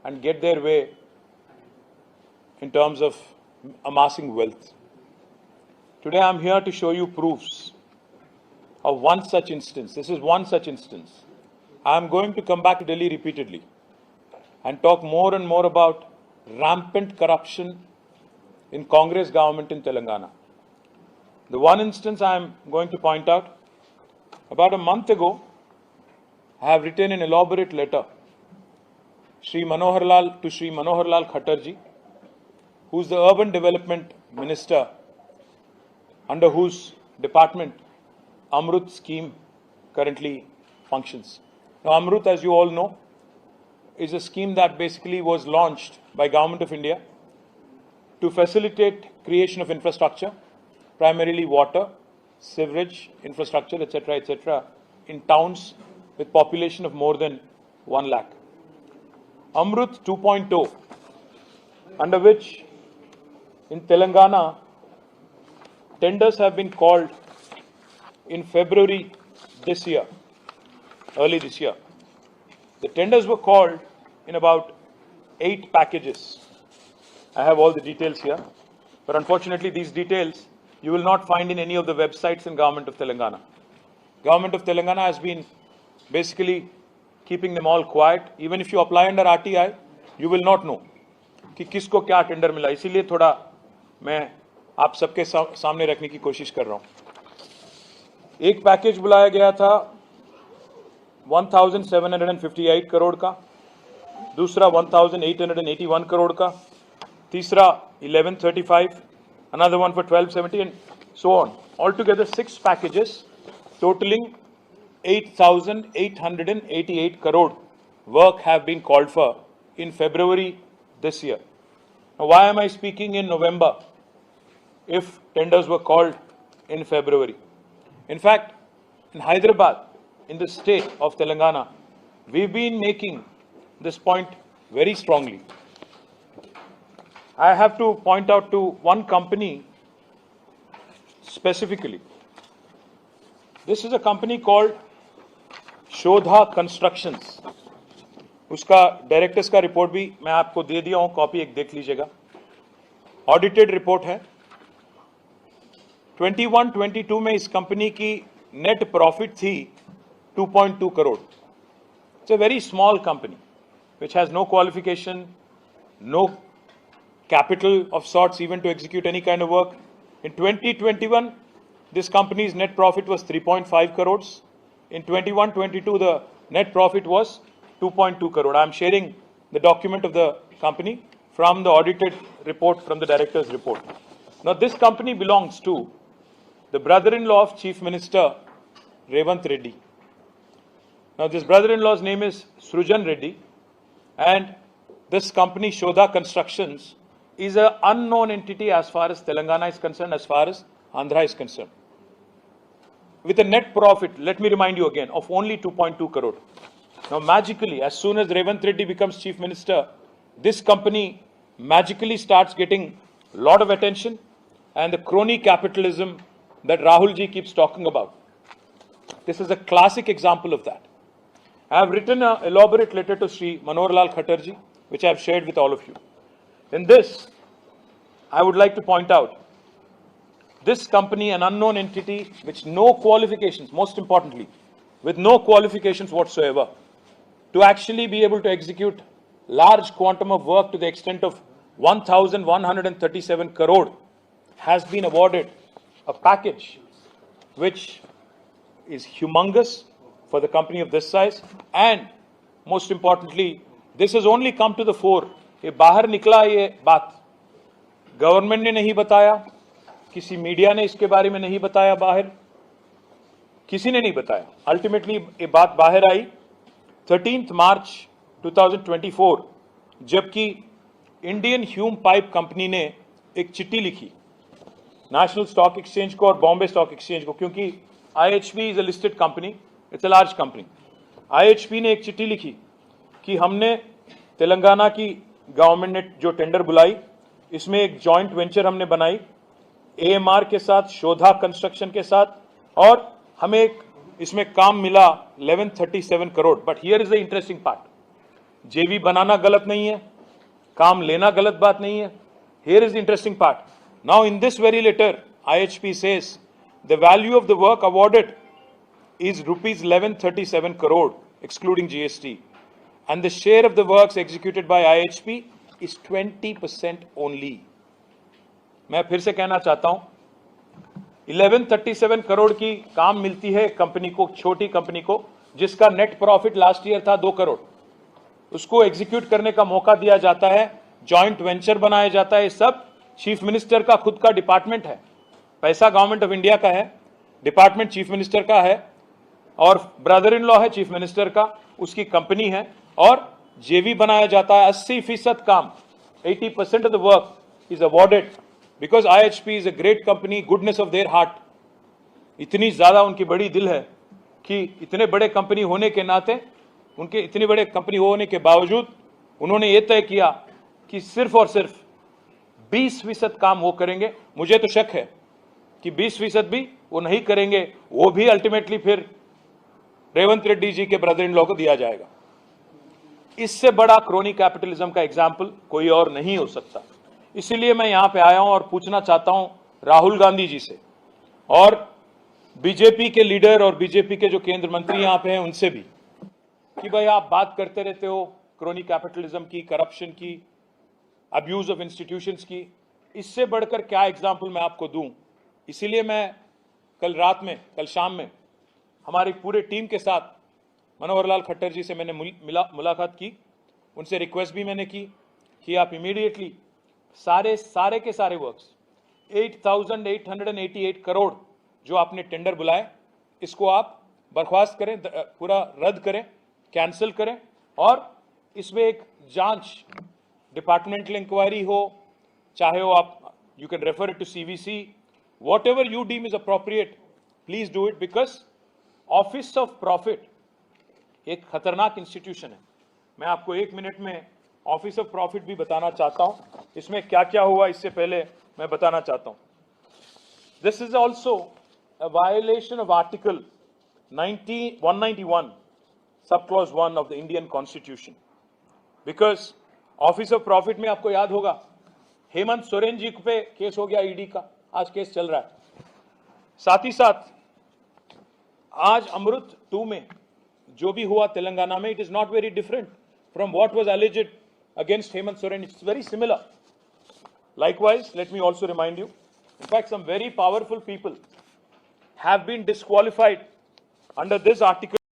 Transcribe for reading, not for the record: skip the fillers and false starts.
and get their way in terms of amassing wealth. Today I'm here to show you proofs of one such instance. This is one such instance. I'm going to come back to Delhi repeatedly and talk more and more about rampant corruption in Congress government in Telangana. The one instance I'm going to point out, about a month ago, I have written an elaborate letter to Sri Manohar Lal Khattarji, who is the Urban Development Minister under whose department Amrut scheme currently functions. Now, Amrut, as you all know, is a scheme that basically was launched by Government of India to facilitate creation of infrastructure, primarily water, sewerage, infrastructure, etc., in towns with population of more than 1 lakh. Amrut 2.0, under which in Telangana, tenders have been called in February this year, early this year. The tenders were called in about 8 packages. I have all the details here, but unfortunately these details you will not find in any of the websites in Government of Telangana. Government of Telangana has been basically keeping them all quiet. Even if you apply under RTI, you will not know कि किसको क्या tender मिला. इसीलिए थोड़ा मैं आप सबके सामने रखने की कोशिश कर रहा हूं. एक पैकेज बुलाया गया था 1758 करोड़ का, दूसरा 1881 करोड़ का, तीसरा 1135, another one for 1270, and so on. Altogether 6 packages totaling 8,888 crore work have been called for in February this year. Now, why am I speaking in November if tenders were called in February? In fact, in Hyderabad, in the state of Telangana, we've been making this point very strongly. I have to point out to one company specifically. This is a company called Shodha Constructions. उसका directors का report भी मैं आपको दे दिया हूं, copy एक देख लीजिएगा. ऑडिटेड रिपोर्ट है. 21-22 में इस कंपनी की नेट प्रॉफिट थी 2.2 crore. It's a very small company which has no qualification, no capital of sorts even to execute any kind of work. In 2021, this company's net profit was 3.5 crores. In 21-22, the net profit was 2.2 crore. I am sharing the document of the company from the audited report, from the director's report. Now, this company belongs to the brother-in-law of Chief Minister Revant Reddy. Now, this brother-in-law's name is Srujan Reddy, and this company, Shodha Constructions, is an unknown entity as far as Telangana is concerned, as far as Andhra is concerned. With a net profit, let me remind you again, of only 2.2 crore. Now, magically, as soon as Revant Reddy becomes Chief Minister, this company magically starts getting a lot of attention, and the crony capitalism that Rahul ji keeps talking about. This is a classic example of that. I have written an elaborate letter to Sri Manohar Lal Khattarji, which I have shared with all of you. In this, I would like to point out, this company, an unknown entity, which no qualifications, most importantly, with no qualifications whatsoever, to actually be able to execute large quantum of work to the extent of 1,137 crore, has been awarded a package which is humongous for the company of this size, and most importantly, this has only come to the fore. ये बाहर निकला ये बात, government ने नहीं बताया, किसी media ने इसके बारे में नहीं बताया, बाहर किसी ने नहीं बताया. अल्टीमेटली ये बात बाहर आई 13 मार्च 2024, जबकि इंडियन ह्यूम पाइप कंपनी ने एक चिट्ठी लिखी नेशनल स्टॉक एक्सचेंज को और बॉम्बे स्टॉक एक्सचेंज को, क्योंकि IHB is a listed company, it's a large company. IHB ने एक चिट्ठी लिखी कि हमने तेलंगाना की गवर्नमेंट ने जो टेंडर बुलाई, इसमें एक जॉइंट वेंचर हमने बनाई AMR के साथ, शोधा कंस्ट्रक्शन के साथ, और हमें एक इसमें काम मिला 1137 crore. But here is the interesting part. जेवी बनाना गलत नहीं है, काम लेना गलत बात नहीं है. Here is the interesting part. Now in this very letter, IHP says the value of the work awarded is rupees 1137 crore excluding GST, and the share of the works executed by IHP is 20% only. मैं फिर से कहना चाहता हूं, 1137 करोड़ की काम मिलती है कंपनी को, छोटी कंपनी को, जिसका नेट प्रॉफिट लास्ट ईयर था 2 करोड़. उसको एग्जीक्यूट करने का मौका दिया जाता है, जॉइंट वेंचर बनाया जाता है. सब चीफ मिनिस्टर का खुद का डिपार्टमेंट है. पैसा गवर्नमेंट ऑफ इंडिया का है, डिपार्टमेंट चीफ मिनिस्टर का है, और ब्रदर इन लॉ है चीफ मिनिस्टर का, उसकी कंपनी है, और जेवी बनाया जाता है. 80% काम, 80% of the work is awarded because IHP is a great company, goodness of their heart. इतनी ज्यादा उनकी बड़ी दिल है कि इतने बड़े कंपनी होने के नाते, उनके इतनी बड़े कंपनी होने के बावजूद उन्होंने ये तय किया कि सिर्फ और सिर्फ 20% काम वो करेंगे. मुझे तो शक है कि 20% भी वो नहीं करेंगे, वो भी अल्टीमेटली फिर रेवंत रेड्डी जी के ब्रदर इन लॉ को दिया जाएगा. इससे बड़ा क्रोनी कैपिटलिज्म का एग्जाम्पल कोई और नहीं हो सकता. इसीलिए मैं यहां पे आया हूं और पूछना चाहता हूं राहुल गांधी जी से और बीजेपी के लीडर और बीजेपी के जो केंद्र मंत्री यहां पे हैं उनसे भी, कि भाई आप बात करते रहते हो क्रोनी कैपिटलिज्म की, करप्शन की, अब्यूज ऑफ इंस्टीट्यूशंस की, इससे बढ़कर क्या एग्जाम्पल मैं आपको दूं. इसीलिए मैं कल शाम में हमारी पूरे टीम के साथ मनोहर लाल खट्टर जी से मैंने मुलाकात की. उनसे रिक्वेस्ट भी मैंने की कि आप इमीडिएटली सारे के सारे वर्क्स 8,888 करोड़ जो आपने टेंडर बुलाए, इसको आप बर्खास्त करें, पूरा रद्द करें, कैंसिल करें, और इसमें एक जांच, डिपार्टमेंटल इंक्वायरी हो, चाहे हो आप, you can refer it to CVC, whatever you deem is appropriate, please do it, because office of profit एक खतरनाक इंस्टीट्यूशन है. मैं आपको 1 मिनट में ऑफिस ऑफ प्रॉफिट भी बताना चाहता हूं, इसमें क्या क्या हुआ इससे पहले मैं बताना चाहता हूं. This is also a violation of Article 191, Subclause 1 of the Indian Constitution. Because Office of Profit में आपको याद होगा, हेमंत सोरेन जी पे केस हो गया ईडी का, आज केस चल रहा है. साथ ही साथ आज अमृत 2 में जो भी हुआ तेलंगाना में, it is not very different from what was alleged against Hemant Soren. It's very similar. Likewise, let me also remind you, in fact, some very powerful people have been disqualified under this article.